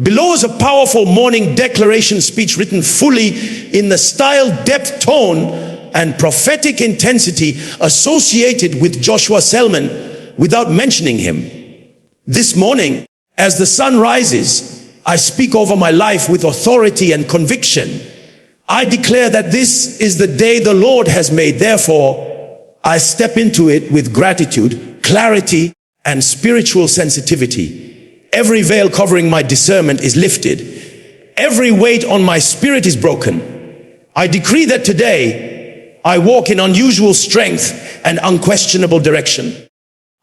Below is a powerful morning declaration speech written fully in the style, depth, tone, and prophetic intensity associated with Joshua Selman without mentioning him. This morning, as the sun rises, I speak over my life with authority and conviction. I declare that this is the day the Lord has made. Therefore, I step into it with gratitude, clarity, and spiritual sensitivity. Every veil covering my discernment is lifted. Every weight on my spirit is broken. I decree that today I walk in unusual strength and unquestionable direction.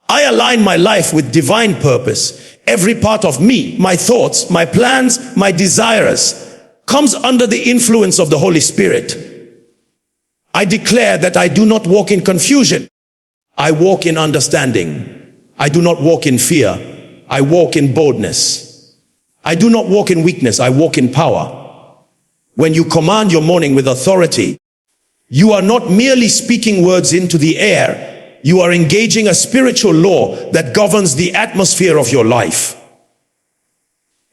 I align my life with divine purpose. Every part of me, my thoughts, my plans, my desires, comes under the influence of the Holy Spirit. I declare that I do not walk in confusion. I walk in understanding. I do not walk in fear. I walk in boldness. I do not walk in weakness. I walk in power. When you command your morning with authority, you are not merely speaking words into the air. You are engaging a spiritual law that governs the atmosphere of your life.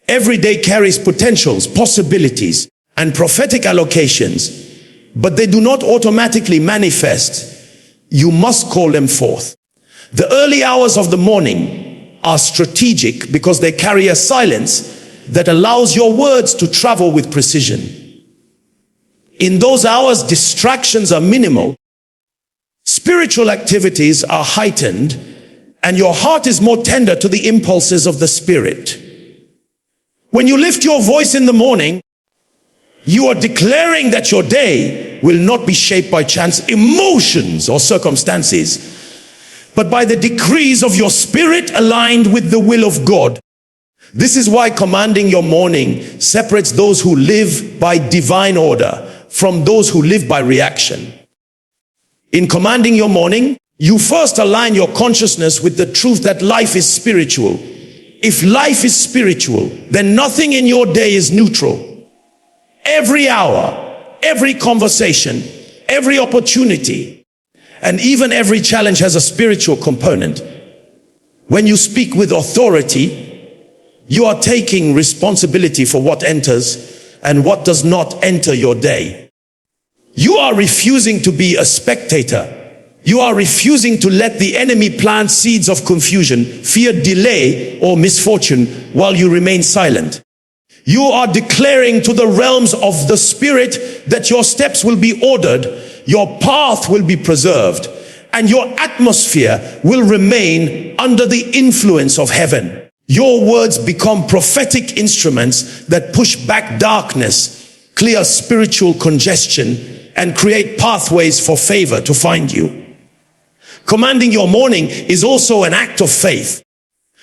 Every day carries potentials, possibilities, and prophetic allocations, but they do not automatically manifest. You must call them forth. The early hours of the morning are strategic because they carry a silence that allows your words to travel with precision. In those hours, distractions are minimal, spiritual activities are heightened, and your heart is more tender to the impulses of the Spirit. When you lift your voice in the morning, you are declaring that your day will not be shaped by chance, emotions, or circumstances, but by the decrees of your spirit aligned with the will of God. This is why commanding your morning separates those who live by divine order from those who live by reaction. In commanding your morning, you first align your consciousness with the truth that life is spiritual. If life is spiritual, then nothing in your day is neutral. Every hour, every conversation, every opportunity, and even every challenge has a spiritual component. When you speak with authority, you are taking responsibility for what enters and what does not enter your day. You are refusing to be a spectator. You are refusing to let the enemy plant seeds of confusion, fear, delay, or misfortune while you remain silent. You are declaring to the realms of the Spirit that your steps will be ordered, your path will be preserved, and your atmosphere will remain under the influence of heaven. Your words become prophetic instruments that push back darkness, clear spiritual congestion, and create pathways for favor to find you. Commanding your morning is also an act of faith.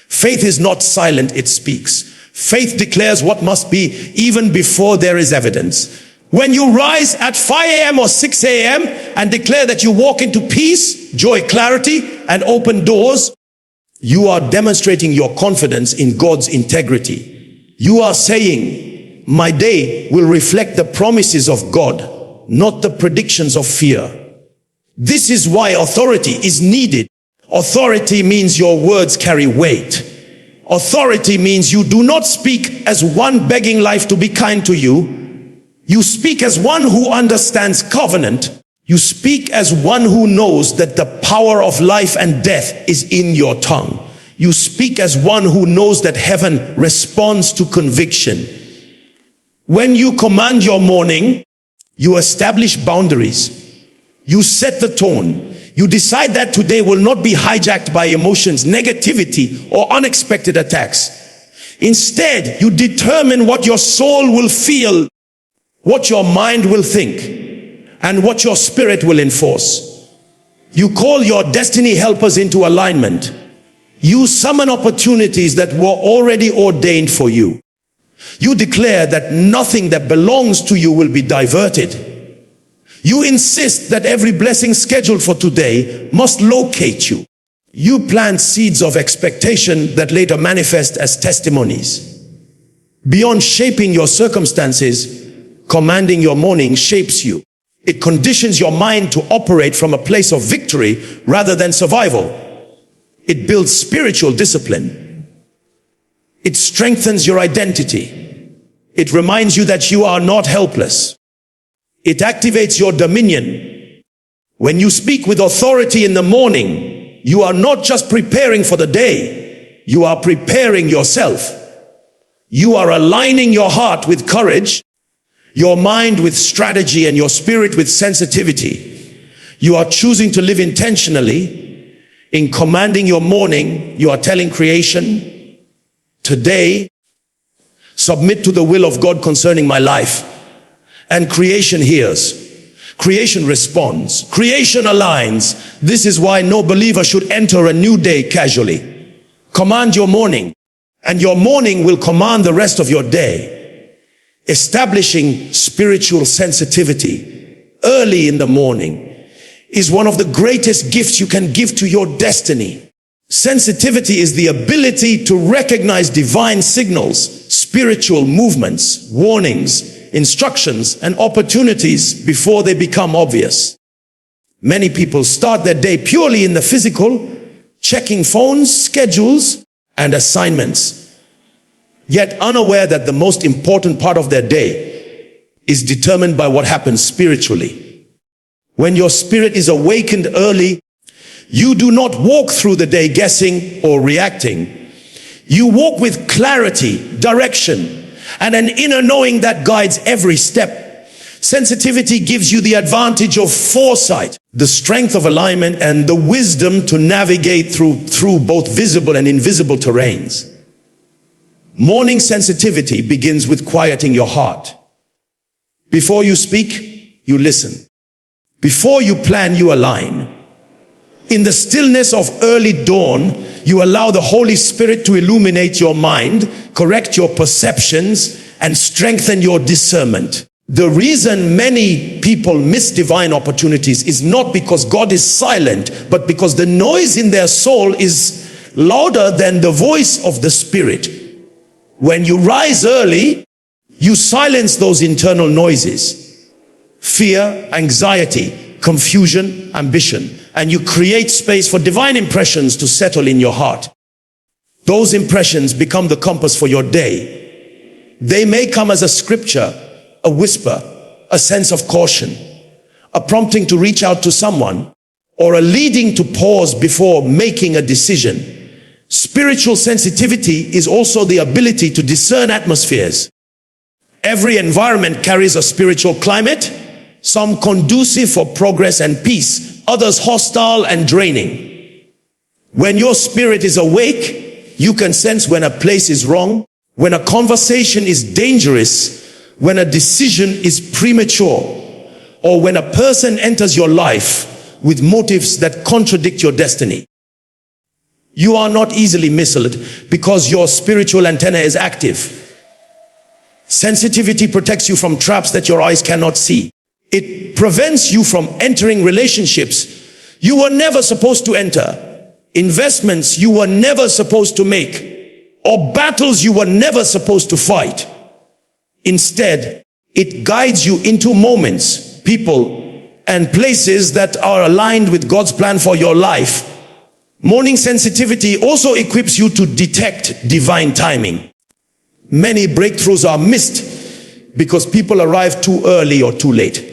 Faith is not silent, it speaks. Faith declares what must be even before there is evidence. When you rise at 5 a.m. or 6 a.m. and declare that you walk into peace, joy, clarity, and open doors, you are demonstrating your confidence in God's integrity. You are saying, my day will reflect the promises of God, not the predictions of fear. This is why authority is needed. Authority means your words carry weight. Authority means you do not speak as one begging life to be kind to you. You speak as one who understands covenant. You speak as one who knows that the power of life and death is in your tongue. You speak as one who knows that heaven responds to conviction. When you command your morning, you establish boundaries. You set the tone. You decide that today will not be hijacked by emotions, negativity, or unexpected attacks. Instead, you determine what your soul will feel, what your mind will think, and what your spirit will enforce. You call your destiny helpers into alignment. You summon opportunities that were already ordained for you. You declare that nothing that belongs to you will be diverted. You insist that every blessing scheduled for today must locate you. You plant seeds of expectation that later manifest as testimonies. Beyond shaping your circumstances, commanding your morning shapes you. It conditions your mind to operate from a place of victory rather than survival. It builds spiritual discipline. It strengthens your identity. It reminds you that you are not helpless. It activates your dominion. When you speak with authority in the morning, you are not just preparing for the day, you are preparing yourself. You are aligning your heart with courage, your mind with strategy, and your spirit with sensitivity. You are choosing to live intentionally. In commanding your morning, you are telling creation, today, submit to the will of God concerning my life. And creation hears. Creation responds. Creation aligns. This is why no believer should enter a new day casually. Command your morning, and your morning will command the rest of your day. Establishing spiritual sensitivity early in the morning is one of the greatest gifts you can give to your destiny. Sensitivity is the ability to recognize divine signals, spiritual movements, warnings, instructions, and opportunities before they become obvious. Many people start their day purely in the physical, checking phones, schedules, and assignments, yet unaware that the most important part of their day is determined by what happens spiritually. When your spirit is awakened early, you do not walk through the day guessing or reacting. You walk with clarity, direction, and an inner knowing that guides every step. Sensitivity gives you the advantage of foresight, the strength of alignment, and the wisdom to navigate through both visible and invisible terrains. Morning sensitivity begins with quieting your heart. Before you speak, you listen. Before you plan, you align. In the stillness of early dawn, you allow the Holy Spirit to illuminate your mind, correct your perceptions, and strengthen your discernment. The reason many people miss divine opportunities is not because God is silent, but because the noise in their soul is louder than the voice of the Spirit. When you rise early, you silence those internal noises: fear, anxiety, confusion, ambition. And you create space for divine impressions to settle in your heart. Those impressions become the compass for your day. They may come as a scripture, a whisper, a sense of caution, a prompting to reach out to someone, or a leading to pause before making a decision. Spiritual sensitivity is also the ability to discern atmospheres. Every environment carries a spiritual climate, some conducive for progress and peace, others hostile and draining. When your spirit is awake, you can sense when a place is wrong, when a conversation is dangerous, when a decision is premature, or when a person enters your life with motives that contradict your destiny. You are not easily misled because your spiritual antenna is active. Sensitivity protects you from traps that your eyes cannot see. It prevents you from entering relationships you were never supposed to enter, investments you were never supposed to make, or battles you were never supposed to fight. Instead, it guides you into moments, people, and places that are aligned with God's plan for your life. Morning sensitivity also equips you to detect divine timing. Many breakthroughs are missed because people arrive too early or too late.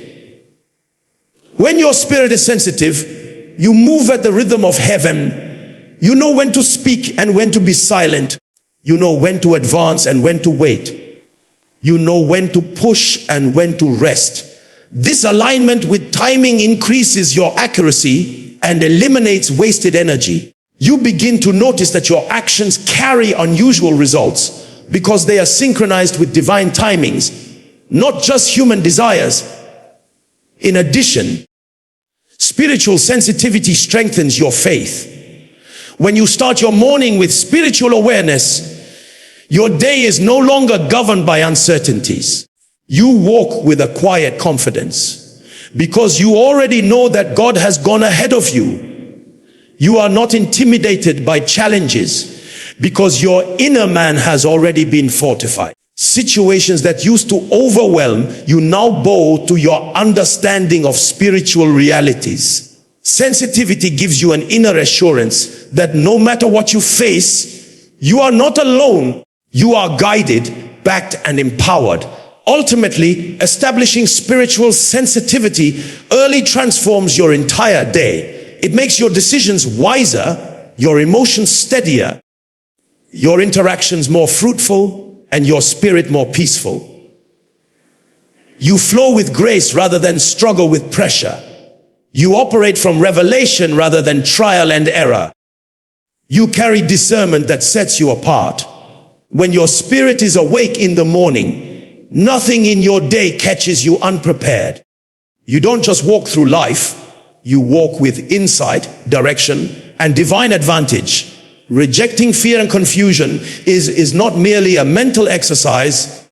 When your spirit is sensitive, you move at the rhythm of heaven. You know when to speak and when to be silent. You know when to advance and when to wait. You know when to push and when to rest. This alignment with timing increases your accuracy and eliminates wasted energy. You begin to notice that your actions carry unusual results because they are synchronized with divine timings, not just human desires. In addition, spiritual sensitivity strengthens your faith. When you start your morning with spiritual awareness, your day is no longer governed by uncertainties. You walk with a quiet confidence because you already know that God has gone ahead of you. You are not intimidated by challenges because your inner man has already been fortified. Situations that used to overwhelm you now bow to your understanding of spiritual realities. Sensitivity gives you an inner assurance that no matter what you face, you are not alone. You are guided, backed, and empowered. Ultimately, establishing spiritual sensitivity early transforms your entire day. It makes your decisions wiser, your emotions steadier, your interactions more fruitful, and your spirit more peaceful. You flow with grace rather than struggle with pressure. You operate from revelation rather than trial and error. You carry discernment that sets you apart. When your spirit is awake in the morning, nothing in your day catches you unprepared. You don't just walk through life, you walk with insight, direction, and divine advantage. Rejecting fear and confusion is not merely a mental exercise.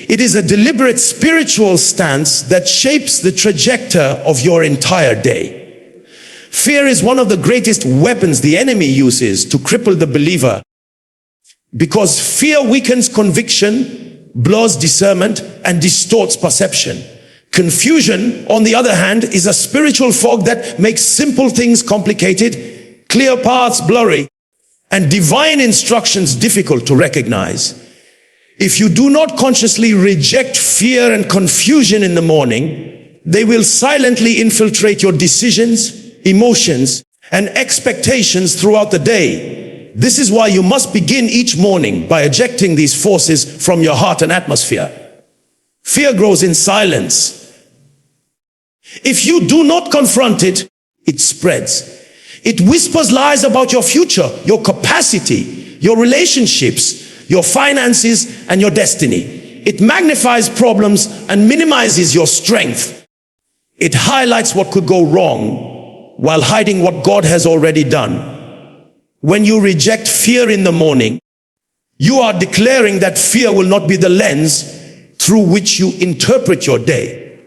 It is a deliberate spiritual stance that shapes the trajectory of your entire day. Fear is one of the greatest weapons the enemy uses to cripple the believer, because fear weakens conviction, blurs discernment, and distorts perception. Confusion, on the other hand, is a spiritual fog that makes simple things complicated, clear paths blurry, and divine instructions difficult to recognize. If you do not consciously reject fear and confusion in the morning, they will silently infiltrate your decisions, emotions, and expectations throughout the day. This is why you must begin each morning by ejecting these forces from your heart and atmosphere. Fear grows in silence. If you do not confront it, it spreads. It whispers lies about your future, your capacity, your relationships, your finances, and your destiny. It magnifies problems and minimizes your strength. It highlights what could go wrong while hiding what God has already done. When you reject fear in the morning, you are declaring that fear will not be the lens through which you interpret your day.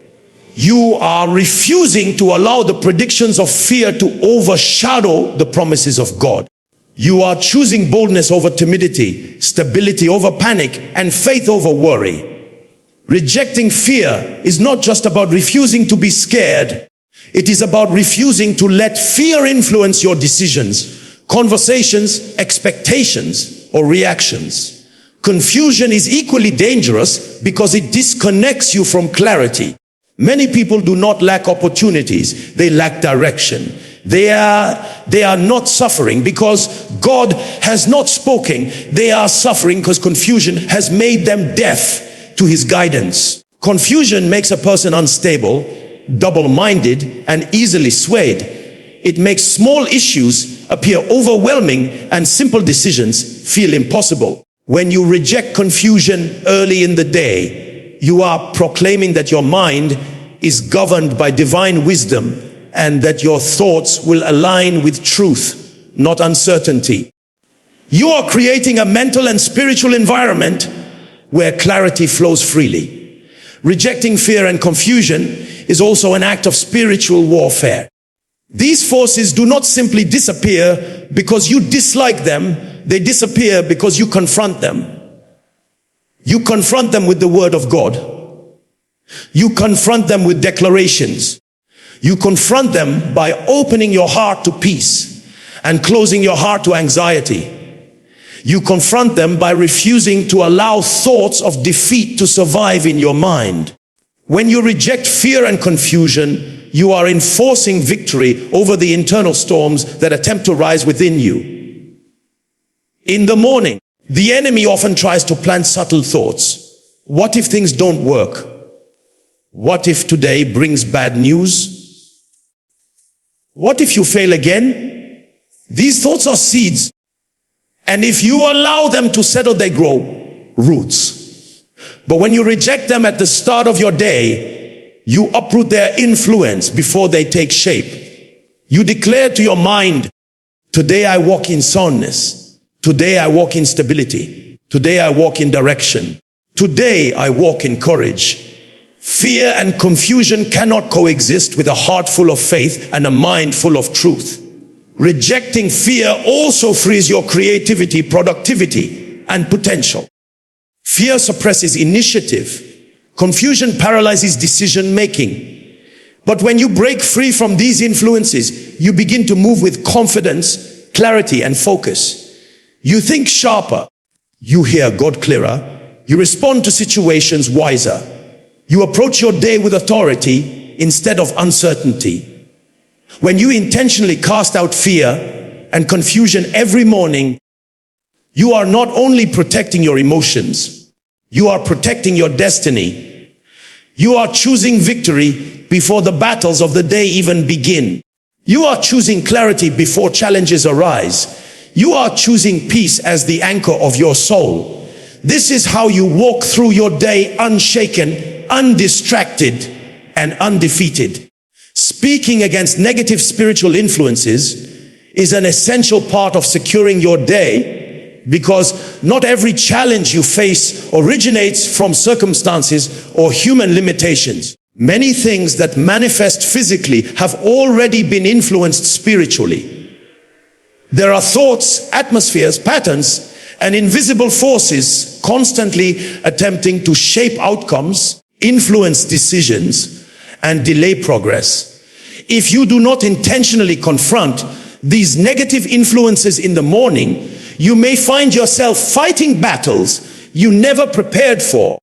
You are refusing to allow the predictions of fear to overshadow the promises of God. You are choosing boldness over timidity, stability over panic, and faith over worry. Rejecting fear is not just about refusing to be scared. It is about refusing to let fear influence your decisions, conversations, expectations, or reactions. Confusion is equally dangerous because it disconnects you from clarity. Many people do not lack opportunities, they lack direction. They are not suffering because God has not spoken. They are suffering because confusion has made them deaf to his guidance. Confusion makes a person unstable, double-minded, and easily swayed. It makes small issues appear overwhelming and simple decisions feel impossible. When you reject confusion early in the day, you are proclaiming that your mind is governed by divine wisdom and that your thoughts will align with truth, not uncertainty. You are creating a mental and spiritual environment where clarity flows freely. Rejecting fear and confusion is also an act of spiritual warfare. These forces do not simply disappear because you dislike them, they disappear because you confront them. You confront them with the word of God. You confront them with declarations. You confront them by opening your heart to peace and closing your heart to anxiety. You confront them by refusing to allow thoughts of defeat to survive in your mind. When you reject fear and confusion, you are enforcing victory over the internal storms that attempt to rise within you. In the morning, the enemy often tries to plant subtle thoughts. What if things don't work? What if today brings bad news? What if you fail again? These thoughts are seeds, and if you allow them to settle, they grow roots. But when you reject them at the start of your day, you uproot their influence before they take shape. You declare to your mind, today I walk in soundness. Today I walk in stability. Today I walk in direction. Today I walk in courage. Fear and confusion cannot coexist with a heart full of faith and a mind full of truth. Rejecting fear also frees your creativity, productivity, and potential. Fear suppresses initiative. Confusion paralyzes decision making. But when you break free from these influences, you begin to move with confidence, clarity, and focus. You think sharper. You hear God clearer. You respond to situations wiser. You approach your day with authority instead of uncertainty. When you intentionally cast out fear and confusion every morning, you are not only protecting your emotions, you are protecting your destiny. You are choosing victory before the battles of the day even begin. You are choosing clarity before challenges arise. You are choosing peace as the anchor of your soul. This is how you walk through your day unshaken, undistracted, and undefeated. Speaking against negative spiritual influences is an essential part of securing your day, because not every challenge you face originates from circumstances or human limitations. Many things that manifest physically have already been influenced spiritually. There are thoughts, atmospheres, patterns, and invisible forces constantly attempting to shape outcomes, influence decisions, and delay progress. If you do not intentionally confront these negative influences in the morning, you may find yourself fighting battles you never prepared for,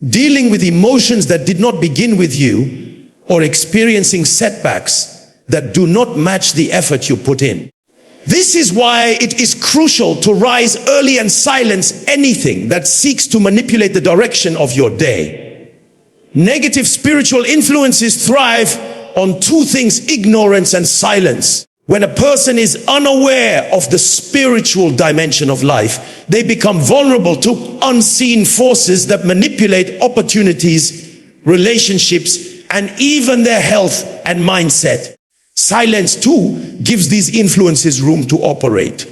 dealing with emotions that did not begin with you, or experiencing setbacks that do not match the effort you put in. This is why it is crucial to rise early and silence anything that seeks to manipulate the direction of your day. Negative spiritual influences thrive on two things: ignorance and silence. When a person is unaware of the spiritual dimension of life, they become vulnerable to unseen forces that manipulate opportunities, relationships, and even their health and mindset. Silence too gives these influences room to operate.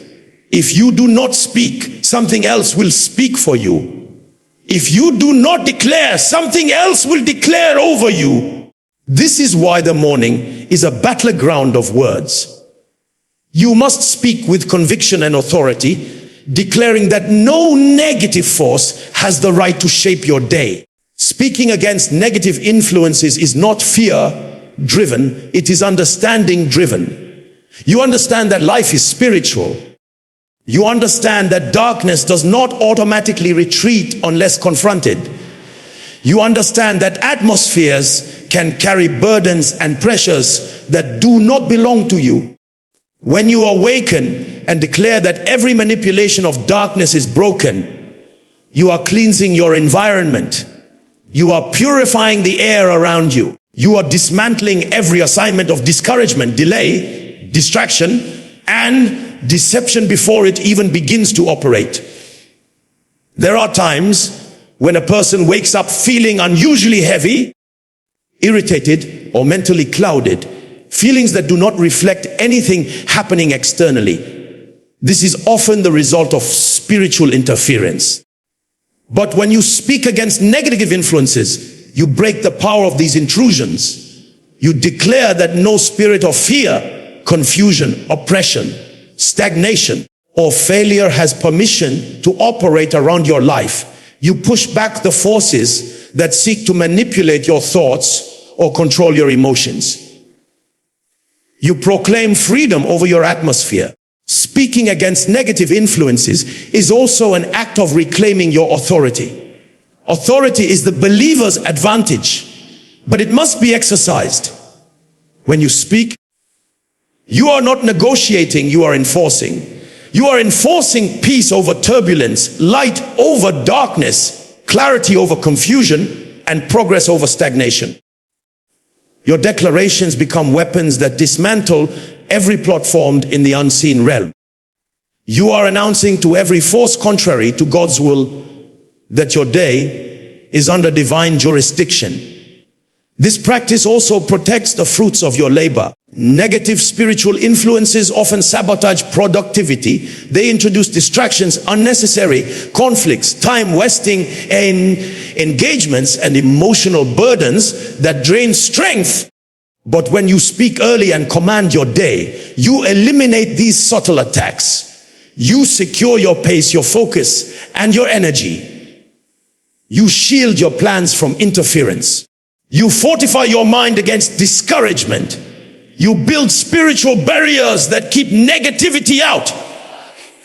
If you do not speak, something else will speak for you. If you do not declare, something else will declare over you. This is why the morning is a battleground of words. You must speak with conviction and authority, declaring that no negative force has the right to shape your day. Speaking against negative influences is not fear-driven, it is understanding-driven. You understand that life is spiritual. You understand that darkness does not automatically retreat unless confronted. You understand that atmospheres can carry burdens and pressures that do not belong to you. When you awaken and declare that every manipulation of darkness is broken, you are cleansing your environment. You are purifying the air around you. You are dismantling every assignment of discouragement, delay, distraction, and deception before it even begins to operate. There are times when a person wakes up feeling unusually heavy, irritated, or mentally clouded. Feelings that do not reflect anything happening externally. This is often the result of spiritual interference. But when you speak against negative influences, you break the power of these intrusions. You declare that no spirit of fear, confusion, oppression, stagnation, or failure has permission to operate around your life. You push back the forces that seek to manipulate your thoughts or control your emotions. You proclaim freedom over your atmosphere. Speaking against negative influences is also an act of reclaiming your authority. Authority is the believer's advantage, but it must be exercised. When you speak, you are not negotiating, you are enforcing. You are enforcing peace over turbulence, light over darkness, clarity over confusion, and progress over stagnation. Your declarations become weapons that dismantle every plot formed in the unseen realm. You are announcing to every force contrary to God's will that your day is under divine jurisdiction. This practice also protects the fruits of your labor. Negative spiritual influences often sabotage productivity. They introduce distractions, unnecessary conflicts, time-wasting engagements, and emotional burdens that drain strength. But when you speak early and command your day, you eliminate these subtle attacks. You secure your pace, your focus, and your energy. You shield your plans from interference. You fortify your mind against discouragement. You build spiritual barriers that keep negativity out.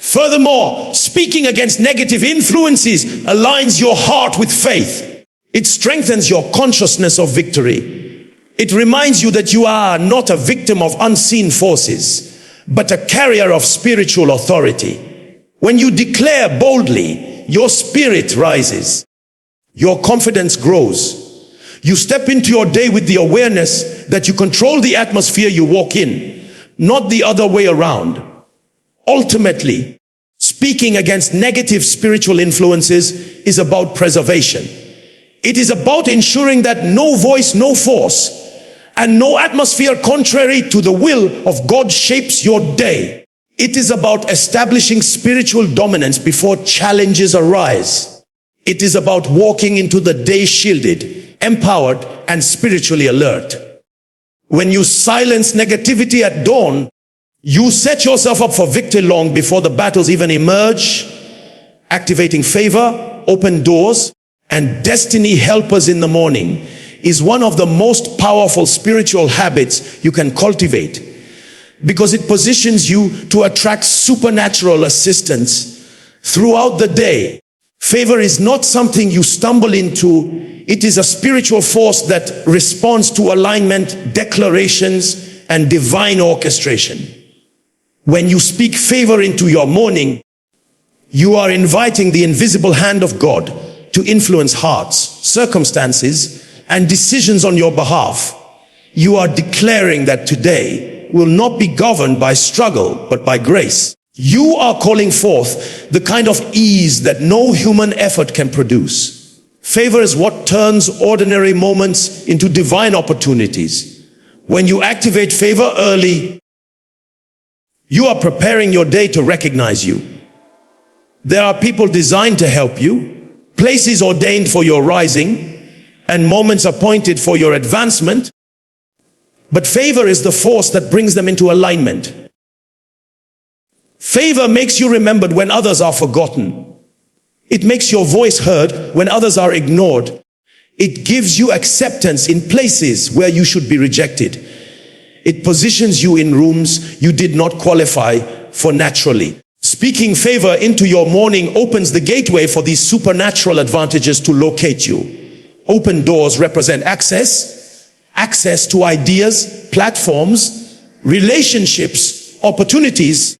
Furthermore, speaking against negative influences aligns your heart with faith. It strengthens your consciousness of victory. It reminds you that you are not a victim of unseen forces, but a carrier of spiritual authority. When you declare boldly, your spirit rises. Your confidence grows. You step into your day with the awareness that you control the atmosphere you walk in, not the other way around. Ultimately, speaking against negative spiritual influences is about preservation. It is about ensuring that no voice, no force, and no atmosphere contrary to the will of God shapes your day. It is about establishing spiritual dominance before challenges arise. It is about walking into the day shielded, empowered, and spiritually alert. When you silence negativity at dawn, you set yourself up for victory long before the battles even emerge. Activating favor, open doors, and destiny helpers in the morning is one of the most powerful spiritual habits you can cultivate, because it positions you to attract supernatural assistance throughout the day. Favor is not something you stumble into. It is a spiritual force that responds to alignment, declarations, and divine orchestration. When you speak favor into your morning, you are inviting the invisible hand of God to influence hearts, circumstances, and decisions on your behalf. You are declaring that today will not be governed by struggle, but by grace. You are calling forth the kind of ease that no human effort can produce. Favor is what turns ordinary moments into divine opportunities. When you activate favor early, you are preparing your day to recognize you. There are people designed to help you, places ordained for your rising, and moments appointed for your advancement. But favor is the force that brings them into alignment. Favor makes you remembered when others are forgotten. It makes your voice heard when others are ignored. It gives you acceptance in places where you should be rejected. It positions you in rooms you did not qualify for naturally. Speaking favor into your morning opens the gateway for these supernatural advantages to locate you. Open doors represent access to ideas, platforms, relationships, opportunities,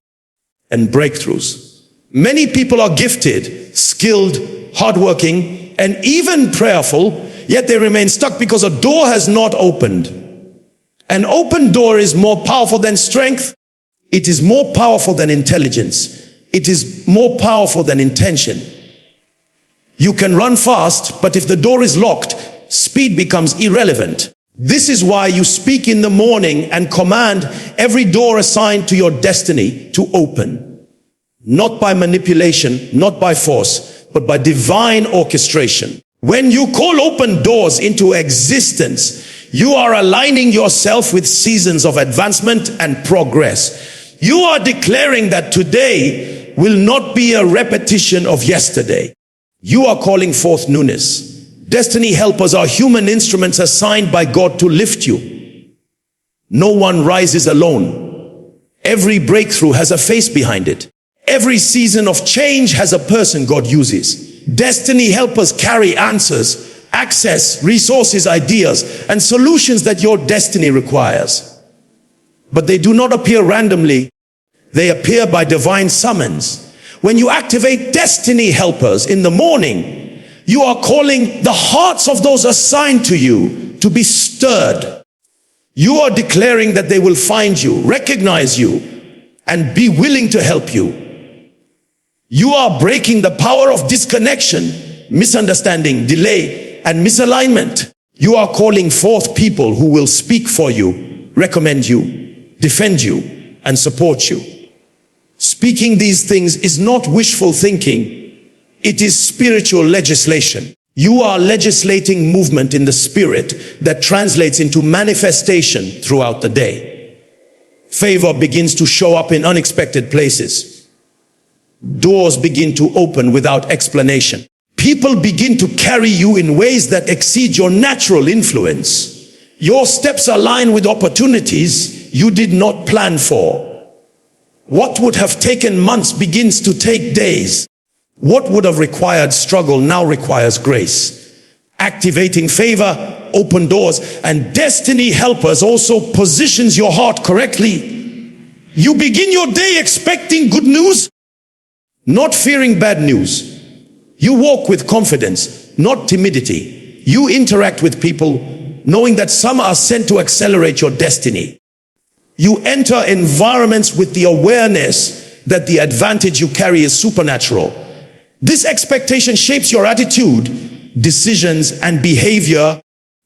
and breakthroughs. Many people are gifted, skilled, hardworking, and even prayerful, yet they remain stuck because a door has not opened. An open door is more powerful than strength. It is more powerful than intelligence. It is more powerful than intention. You can run fast, but if the door is locked, speed becomes irrelevant. This is why you speak in the morning and command every door assigned to your destiny to open. Not by manipulation, not by force, but by divine orchestration. When you call open doors into existence, you are aligning yourself with seasons of advancement and progress. You are declaring that today will not be a repetition of yesterday. You are calling forth newness. Destiny helpers are human instruments assigned by God to lift you. No one rises alone. Every breakthrough has a face behind it. Every season of change has a person God uses. Destiny helpers carry answers, access, resources, ideas, and solutions that your destiny requires. But they do not appear randomly. They appear by divine summons. When you activate destiny helpers in the morning, you are calling the hearts of those assigned to you to be stirred. You are declaring that they will find you, recognize you, and be willing to help you. You are breaking the power of disconnection, misunderstanding, delay, and misalignment. You are calling forth people who will speak for you, recommend you, defend you, and support you. Speaking these things is not wishful thinking. It is spiritual legislation. You are legislating movement in the spirit that translates into manifestation throughout the day. Favor begins to show up in unexpected places. Doors begin to open without explanation. People begin to carry you in ways that exceed your natural influence. Your steps align with opportunities you did not plan for. What would have taken months begins to take days. What would have required struggle now requires grace. Activating favor, open doors, and destiny helpers also positions your heart correctly. You begin your day expecting good news, not fearing bad news. You walk with confidence, not timidity. You interact with people knowing that some are sent to accelerate your destiny. You enter environments with the awareness that the advantage you carry is supernatural. This expectation shapes your attitude, decisions, and behavior,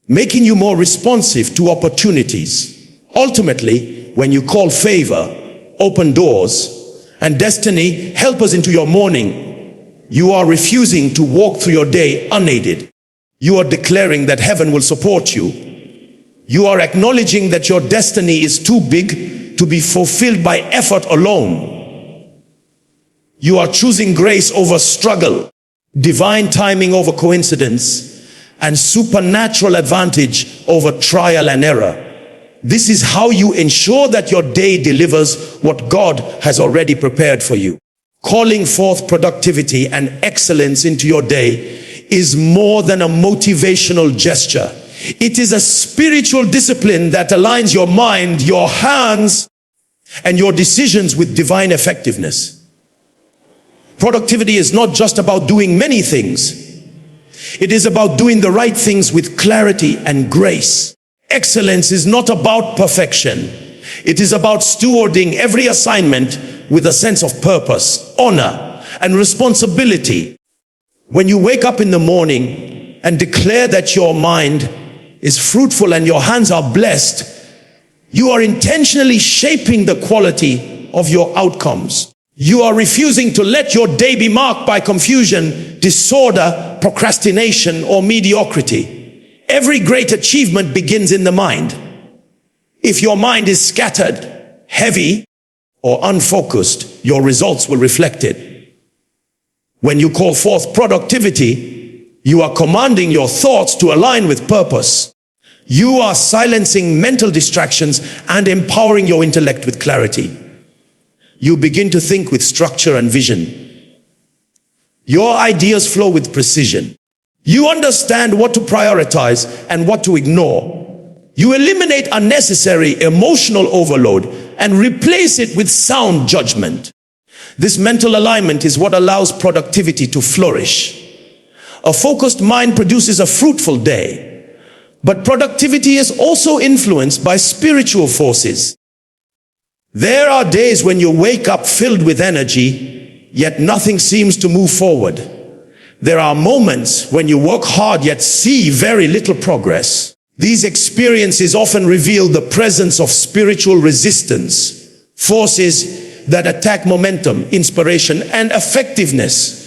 making you more responsive to opportunities. Ultimately, when you call favor, open doors, and destiny helpers into your morning, you are refusing to walk through your day unaided. You are declaring that heaven will support you. You are acknowledging that your destiny is too big to be fulfilled by effort alone. You are choosing grace over struggle, divine timing over coincidence, and supernatural advantage over trial and error. This is how you ensure that your day delivers what God has already prepared for you. Calling forth productivity and excellence into your day is more than a motivational gesture. It is a spiritual discipline that aligns your mind, your hands, and your decisions with divine effectiveness. Productivity is not just about doing many things. It is about doing the right things with clarity and grace. Excellence is not about perfection. It is about stewarding every assignment with a sense of purpose, honor, and responsibility. When you wake up in the morning and declare that your mind is fruitful and your hands are blessed, you are intentionally shaping the quality of your outcomes. You are refusing to let your day be marked by confusion, disorder, procrastination, or mediocrity. Every great achievement begins in the mind. If your mind is scattered, heavy, or unfocused, your results will reflect it. When you call forth productivity, you are commanding your thoughts to align with purpose. You are silencing mental distractions and empowering your intellect with clarity. You begin to think with structure and vision. Your ideas flow with precision. You understand what to prioritize and what to ignore. You eliminate unnecessary emotional overload and replace it with sound judgment. This mental alignment is what allows productivity to flourish. A focused mind produces a fruitful day. But productivity is also influenced by spiritual forces. There are days when you wake up filled with energy, yet nothing seems to move forward. There are moments when you work hard yet see very little progress. These experiences often reveal the presence of spiritual resistance, forces that attack momentum, inspiration, and effectiveness.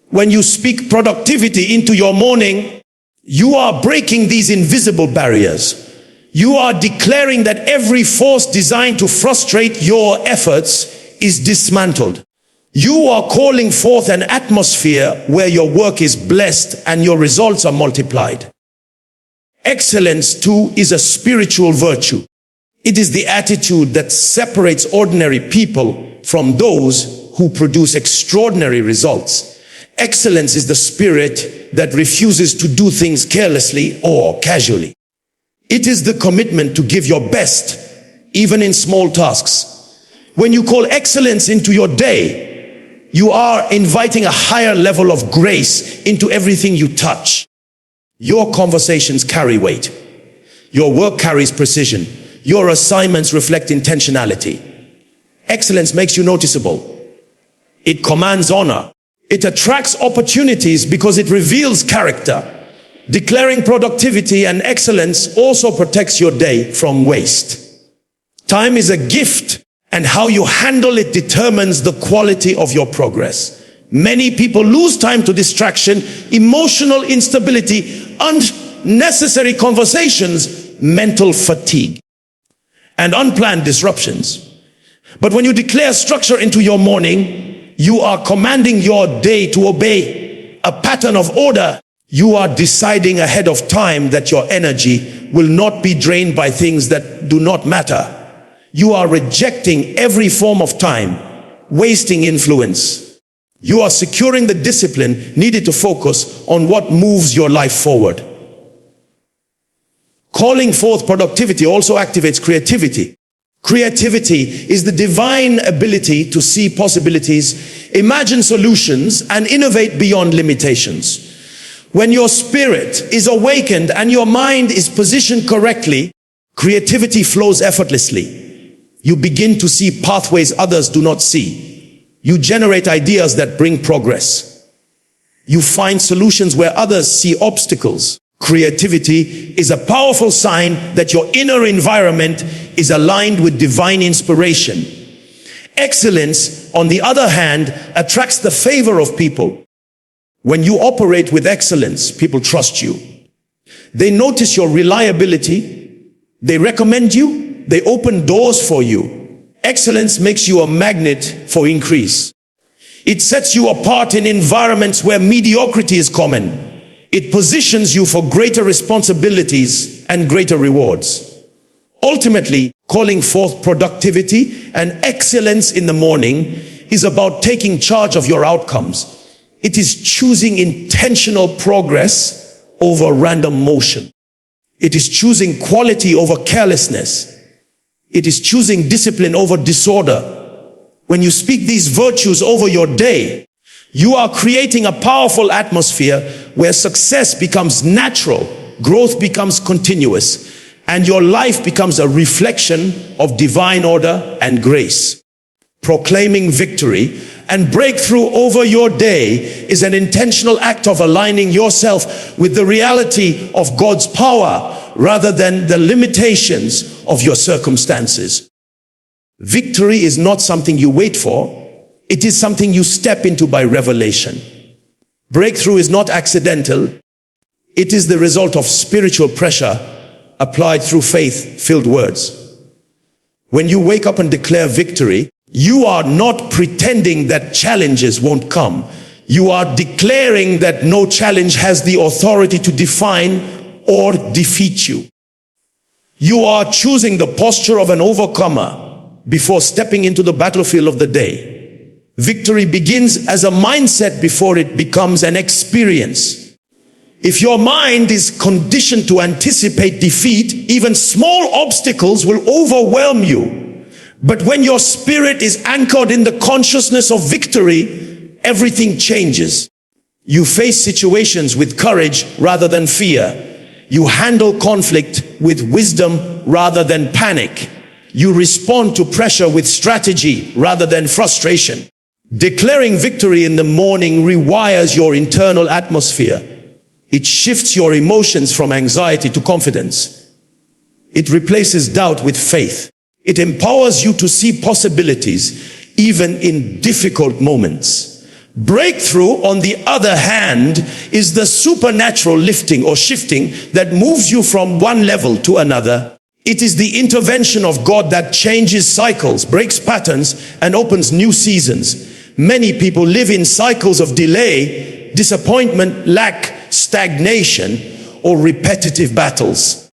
When you speak productivity into your morning, you are breaking these invisible barriers. You are declaring that every force designed to frustrate your efforts is dismantled. You are calling forth an atmosphere where your work is blessed and your results are multiplied. Excellence, too, is a spiritual virtue. It is the attitude that separates ordinary people from those who produce extraordinary results. Excellence is the spirit that refuses to do things carelessly or casually. It is the commitment to give your best, even in small tasks. When you call excellence into your day, you are inviting a higher level of grace into everything you touch. Your conversations carry weight. Your work carries precision. Your assignments reflect intentionality. Excellence makes you noticeable. It commands honor. It attracts opportunities because it reveals character. Declaring productivity and excellence also protects your day from waste. Time is a gift, and how you handle it determines the quality of your progress. Many people lose time to distraction, emotional instability, unnecessary conversations, mental fatigue, and unplanned disruptions. But when you declare structure into your morning, you are commanding your day to obey a pattern of order. You are deciding ahead of time that your energy will not be drained by things that do not matter. You are rejecting every form of time, wasting influence. You are securing the discipline needed to focus on what moves your life forward. Calling forth productivity also activates creativity. Creativity is the divine ability to see possibilities, imagine solutions, and innovate beyond limitations. When your spirit is awakened and your mind is positioned correctly, creativity flows effortlessly. You begin to see pathways others do not see. You generate ideas that bring progress. You find solutions where others see obstacles. Creativity is a powerful sign that your inner environment is aligned with divine inspiration. Excellence, on the other hand, attracts the favor of people. When you operate with excellence, people trust you. They notice your reliability. They recommend you. They open doors for you. Excellence makes you a magnet for increase. It sets you apart in environments where mediocrity is common. It positions you for greater responsibilities and greater rewards. Ultimately, calling forth productivity and excellence in the morning is about taking charge of your outcomes. It is choosing intentional progress over random motion. It is choosing quality over carelessness. It is choosing discipline over disorder. When you speak these virtues over your day, you are creating a powerful atmosphere where success becomes natural, growth becomes continuous, and your life becomes a reflection of divine order and grace. Proclaiming victory and breakthrough over your day is an intentional act of aligning yourself with the reality of God's power rather than the limitations of your circumstances. Victory is not something you wait for. It is something you step into by revelation. Breakthrough is not accidental. It is the result of spiritual pressure applied through faith-filled words. When you wake up and declare victory, you are not pretending that challenges won't come. You are declaring that no challenge has the authority to define or defeat you. You are choosing the posture of an overcomer before stepping into the battlefield of the day. Victory begins as a mindset before it becomes an experience. If your mind is conditioned to anticipate defeat, even small obstacles will overwhelm you. But when your spirit is anchored in the consciousness of victory, everything changes. You face situations with courage rather than fear. You handle conflict with wisdom rather than panic. You respond to pressure with strategy rather than frustration. Declaring victory in the morning rewires your internal atmosphere. It shifts your emotions from anxiety to confidence. It replaces doubt with faith. It empowers you to see possibilities even in difficult moments. Breakthrough, on the other hand, is the supernatural lifting or shifting that moves you from one level to another. It is the intervention of God that changes cycles, breaks patterns, and opens new seasons. Many people live in cycles of delay, disappointment, lack, stagnation, or repetitive battles.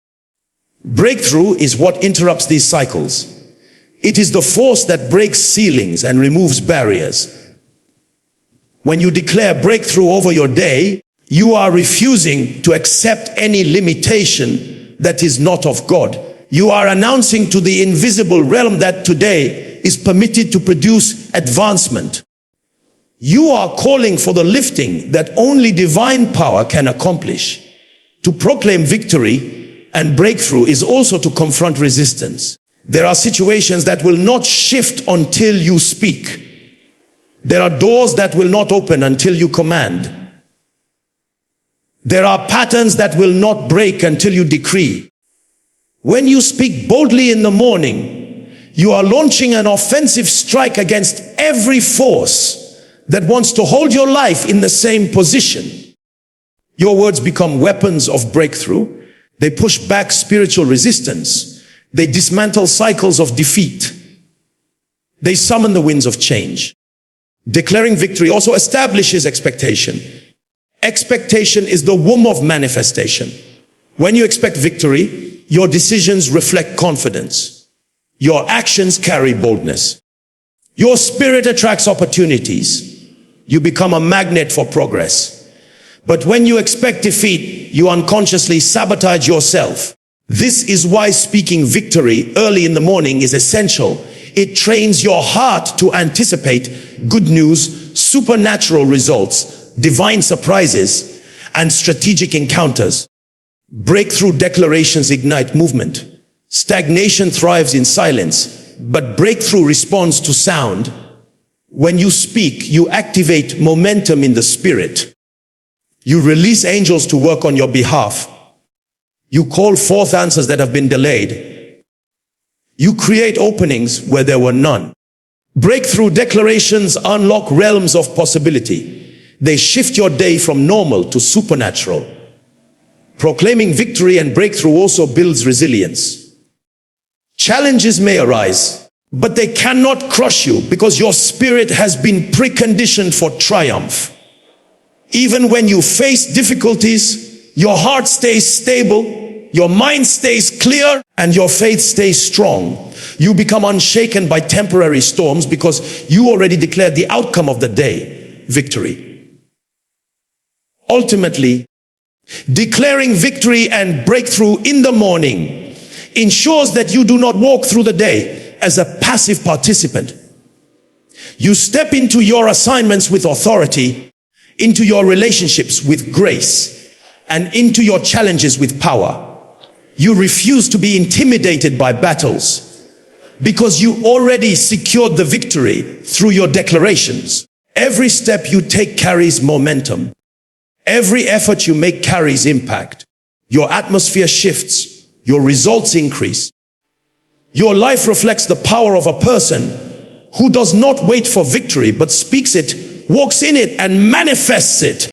Breakthrough is what interrupts these cycles. It is the force that breaks ceilings and removes barriers. When you declare breakthrough over your day, you are refusing to accept any limitation that is not of God. You are announcing to the invisible realm that today is permitted to produce advancement. You are calling for the lifting that only divine power can accomplish. To proclaim victory and breakthrough is also to confront resistance. There are situations that will not shift until you speak. There are doors that will not open until you command. There are patterns that will not break until you decree. When you speak boldly in the morning, you are launching an offensive strike against every force that wants to hold your life in the same position. Your words become weapons of breakthrough. They push back spiritual resistance. They dismantle cycles of defeat. They summon the winds of change. Declaring victory also establishes expectation. Expectation is the womb of manifestation. When you expect victory, your decisions reflect confidence. Your actions carry boldness. Your spirit attracts opportunities. You become a magnet for progress. But when you expect defeat, you unconsciously sabotage yourself. This is why speaking victory early in the morning is essential. It trains your heart to anticipate good news, supernatural results, divine surprises, and strategic encounters. Breakthrough declarations ignite movement. Stagnation thrives in silence, but breakthrough responds to sound. When you speak, you activate momentum in the spirit. You release angels to work on your behalf. You call forth answers that have been delayed. You create openings where there were none. Breakthrough declarations unlock realms of possibility. They shift your day from normal to supernatural. Proclaiming victory and breakthrough also builds resilience. Challenges may arise, but they cannot crush you because your spirit has been preconditioned for triumph. Even when you face difficulties, your heart stays stable, your mind stays clear, and your faith stays strong. You become unshaken by temporary storms because you already declared the outcome of the day, victory. Ultimately, declaring victory and breakthrough in the morning ensures that you do not walk through the day as a passive participant. You step into your assignments with authority, into your relationships with grace, and into your challenges with power. You refuse to be intimidated by battles because you already secured the victory through your declarations. Every step you take carries momentum. Every effort you make carries impact. Your atmosphere shifts. Your results increase. Your life reflects the power of a person who does not wait for victory but speaks it, walks in it, and manifests it.